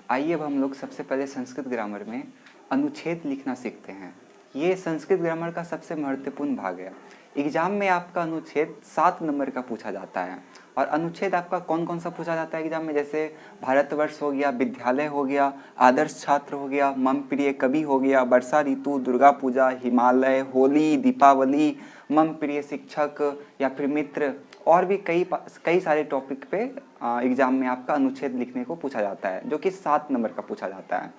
आइए अब हम लोग सबसे पहले संस्कृत ग्रामर में अनुच्छेद लिखना सीखते हैं। ये संस्कृत ग्रामर का सबसे महत्वपूर्ण भाग है। एग्जाम में आपका अनुच्छेद 7 नंबर का पूछा जाता है। और अनुच्छेद आपका कौन कौन सा पूछा जाता है एग्जाम में, जैसे भारतवर्ष हो गया, विद्यालय हो गया, आदर्श छात्र हो गया, मम प्रिय कवि हो गया, वर्षा ऋतु, दुर्गा पूजा, हिमालय, होली, दीपावली, मम प्रिय शिक्षक या फिर मित्र, और भी कई सारे टॉपिक पे एग्जाम में आपका अनुच्छेद लिखने को पूछा जाता है, जो कि 7 नंबर का पूछा जाता है।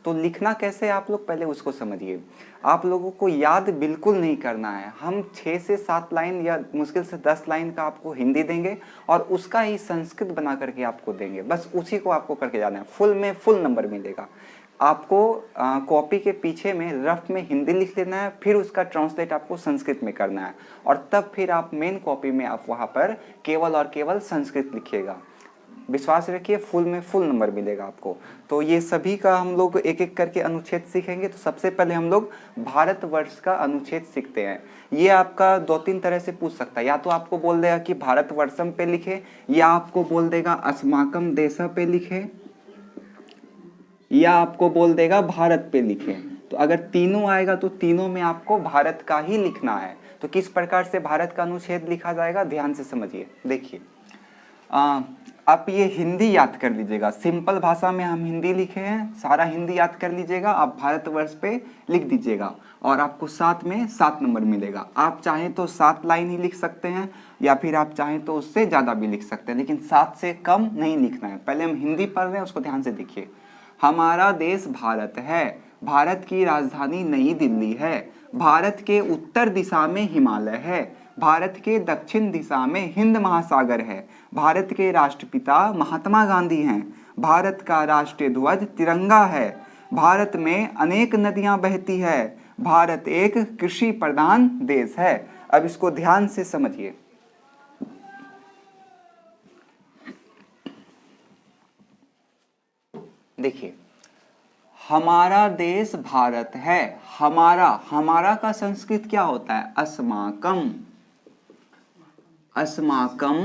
तो लिखना कैसे है आप लोग पहले उसको समझिए। आप लोगों को याद बिल्कुल नहीं करना है। हम 6 से 7 लाइन या मुश्किल से 10 लाइन का आपको हिंदी देंगे और उसका ही संस्कृत बना करके आपको देंगे। बस उसी को आपको करके जाना है। फुल में फुल नंबर मिलेगा आपको। कॉपी के पीछे में रफ में हिंदी लिख लेना है, फिर उसका ट्रांसलेट आपको संस्कृत में करना है, और तब फिर आप मेन कॉपी में आप वहाँ पर केवल और केवल संस्कृत लिखिएगा। विश्वास रखिए फुल में फुल नंबर मिलेगा आपको। तो ये सभी का हम लोग एक एक करके अनुच्छेद सीखेंगे। तो सबसे पहले हम लोग भारतवर्ष का अनुच्छेद सीखते हैं। ये आपका 2-3 तरह से पूछ सकता है। या तो आपको बोल देगा कि भारतवर्षम पे लिखे, या आपको बोल देगा अस्माकम देशा पे लिखे, या आपको बोल देगा भारत पे लिखे। तो अगर तीनों आएगा तो तीनों में आपको भारत का ही लिखना है। तो किस प्रकार से भारत का अनुच्छेद लिखा जाएगा ध्यान से समझिए। देखिए आप ये हिंदी याद कर लीजिएगा। सिंपल भाषा में हम हिंदी लिखे हैं, सारा हिंदी याद कर लीजिएगा। आप भारतवर्ष पे लिख दीजिएगा और आपको 7 में 7 नंबर मिलेगा। आप चाहें तो 7 लाइन ही लिख सकते हैं, या फिर आप चाहें तो उससे ज़्यादा भी लिख सकते हैं, लेकिन 7 से कम नहीं लिखना है। पहले हम हिंदी पढ़ रहे हैं, उसको ध्यान से देखिए। हमारा देश भारत है, भारत की राजधानी नई दिल्ली है, भारत के उत्तर दिशा में हिमालय है, भारत के दक्षिण दिशा में हिंद महासागर है, भारत के राष्ट्रपिता महात्मा गांधी हैं, भारत का राष्ट्रीय ध्वज तिरंगा है, भारत में अनेक नदियां बहती है, भारत एक कृषि प्रधान देश है। अब इसको ध्यान से समझिए। देखिए, हमारा देश भारत है। हमारा का संस्कृत क्या होता है? अस्माकम। अस्माकम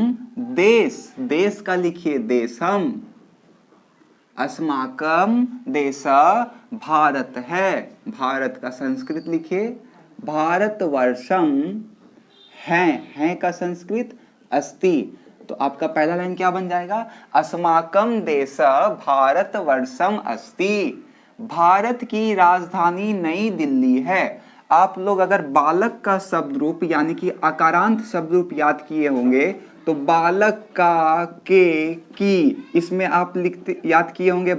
देश का लिखिए देशम। अस्माकम देश भारत है। भारत का संस्कृत लिखिए भारतवर्षम। है का संस्कृत अस्ति। तो आपका पहला लाइन क्या बन जाएगा? अस्माकम देश भारतवर्षम अस्ति। भारत की राजधानी नई दिल्ली है। आप लोग अगर बालक का शब्द रूप यानी कि अकारांत शब्द रूप याद किए होंगे तो बालक का के की, इसमें आप लिखते याद किए होंगे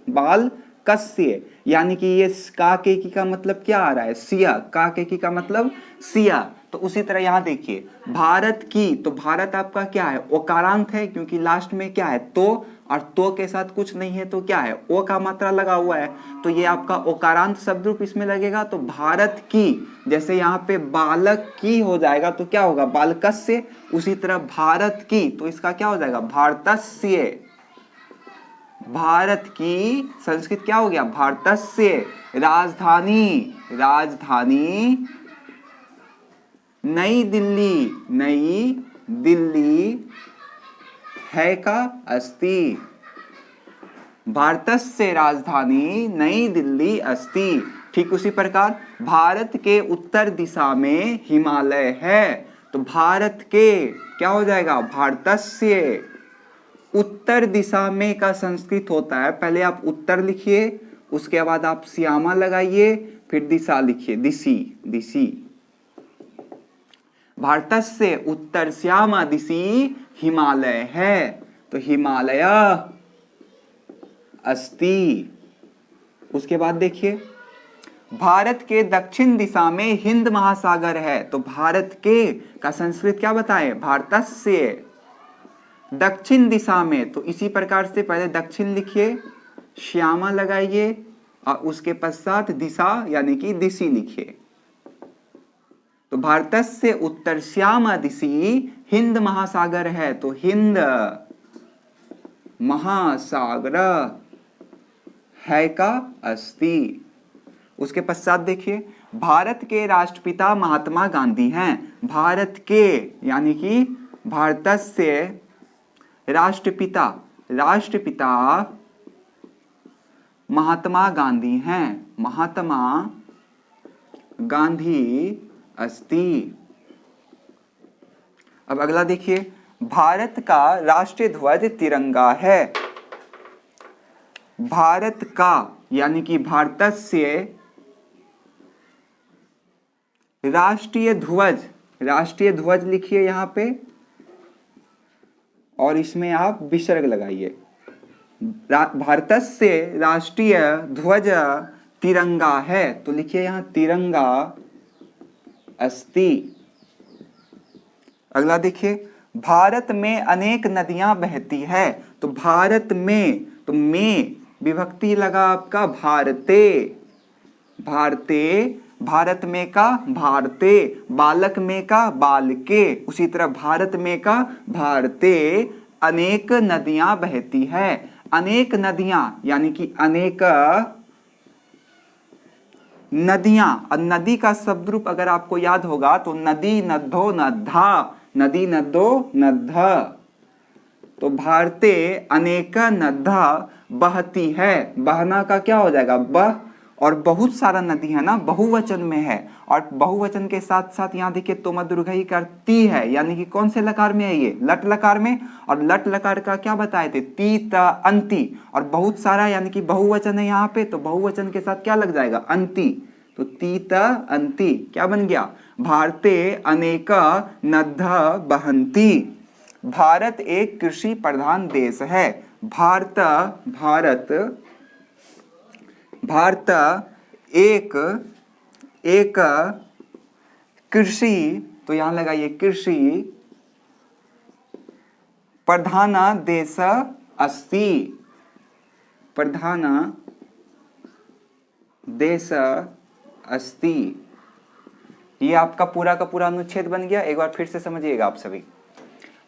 बालकस्य, यानी कि ये का के की का मतलब क्या आ रहा है? सिया। का के की का मतलब सिया। तो उसी तरह यहाँ देखिए भारत की, तो भारत आपका क्या है? ओकारांत है, क्योंकि लास्ट में क्या है? तो, और तो के साथ कुछ नहीं है तो क्या है? ओ का मात्रा लगा हुआ है, तो ये आपका ओकारांत शब्द रूप इसमें लगेगा। तो भारत की, जैसे यहाँ पे बालक की हो जाएगा तो क्या होगा? बालकस्य। उसी तरह भारत की, तो इसका क्या हो जाएगा? भारतस्य। भारत की संस्कृत क्या हो गया? भारतस्य। राजधानी नई दिल्ली है का अस्ति। भारतस्य राजधानी नई दिल्ली अस्ति। ठीक उसी प्रकार भारत के उत्तर दिशा में हिमालय है, तो भारत के क्या हो जाएगा? भारतस्य। उत्तर दिशा में का संस्कृत होता है, पहले आप उत्तर लिखिए, उसके बाद आप श्यामा लगाइए, फिर दिशा लिखिए दिशी। भारतस्य उत्तर श्यामा दिशि हिमालय है, तो हिमालय अस्ति। उसके बाद देखिए भारत के दक्षिण दिशा में हिंद महासागर है, तो भारत के का संस्कृत क्या बताएं? भारतस्य। दक्षिण दिशा में, तो इसी प्रकार से पहले दक्षिण लिखिए, श्यामा लगाइए, और उसके पश्चात दिशा यानी कि दिशि लिखिए। तो भारतस्य उत्तर श्यामा दिशि हिंद महासागर है, तो हिंद महासागर है का अस्ति। उसके पश्चात देखिए भारत के राष्ट्रपिता महात्मा गांधी हैं। भारत के यानी कि भारतस्य राष्ट्रपिता महात्मा गांधी हैं, महात्मा गांधी अस्ति। अब अगला देखिए, भारत का राष्ट्रीय ध्वज तिरंगा है। भारत का यानी कि भारतस्य राष्ट्रीय ध्वज, राष्ट्रीय ध्वज लिखिए यहां पे और इसमें आप विसर्ग लगाइए। भारतस्य राष्ट्रीय ध्वज तिरंगा है, तो लिखिए यहां तिरंगा अस्ति। अगला देखिए, भारत में अनेक नदियां बहती है, तो भारत में, तो में विभक्ति लगा आपका भारते, भारते, भारत में का भारते, बालक में का बालके, उसी तरह भारत में का भारते अनेक नदियां बहती है। अनेक नदियां यानी कि अनेक नदियां, और नदी का शब्द रूप अगर आपको याद होगा तो नदी नद्धो नद्धा, नदी नद्धो नद्ध, तो भारते अनेक नद्धा बहती है, बहना का क्या हो जाएगा बह, और बहुत सारा नदी है ना, बहुवचन में है, और बहुवचन के साथ साथ यहाँ देखिए तोमदुर्घई का ती है, यानी कि कौन से लकार में है ये, लट लकार में, और लट लकार का क्या बताए थे, ती त अंति, और बहुत सारा यानी कि बहुवचन है यहाँ पे, तो बहुवचन के साथ क्या लग जाएगा अंति, तो ती त अंति क्या बन गया, भारते अनेक नद्ध बहंती। भारत एक कृषि प्रधान देश है। भारत, भारत, भारत एक कृषि, तो यहां लगाइए कृषि प्रधान देश अस्ति, प्रधान देश अस्ति। ये आपका पूरा का पूरा अनुच्छेद बन गया। एक बार फिर से समझिएगा आप सभी।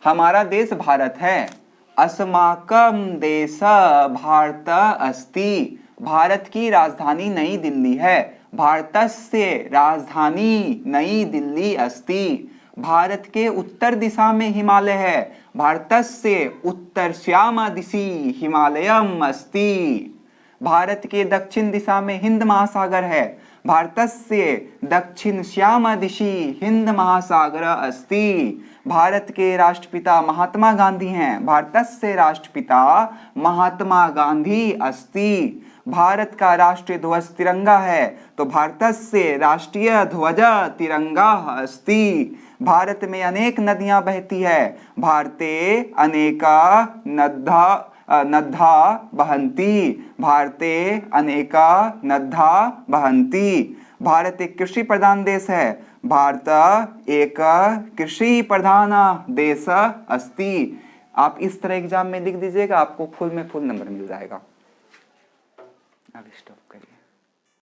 हमारा देश भारत है। अस्माकं देश भारत अस्ति। भारत की राजधानी नई दिल्ली है। भारतस्य राजधानी नई दिल्ली अस्ति। भारत के उत्तर दिशा में हिमालय है। भारतस्य उत्तरश्याम दिशि हिमालयम अस्ति। भारत के दक्षिण दिशा में हिंद महासागर है। भारतस्य दक्षिणश्याम दिशि हिंद महासागर अस्ति। भारत के राष्ट्रपिता महात्मा गांधी हैं। भारतस्य राष्ट्रपिता महात्मा गांधी अस्ति। भारत का राष्ट्रीय ध्वज तिरंगा है, तो भारतस्य राष्ट्रीय ध्वज तिरंगा अस्ति। भारत में अनेक नदियां बहती है। भारते अनेका नद्धा बहंती। भारते अनेका नद्धा बहंती। भारत एक कृषि प्रधान देश है। भारत एक कृषि प्रधान देश अस्ति। आप इस तरह एग्जाम में लिख दीजिएगा, आपको फुल में फुल नंबर मिल जाएगा। अब स्टॉप करिए।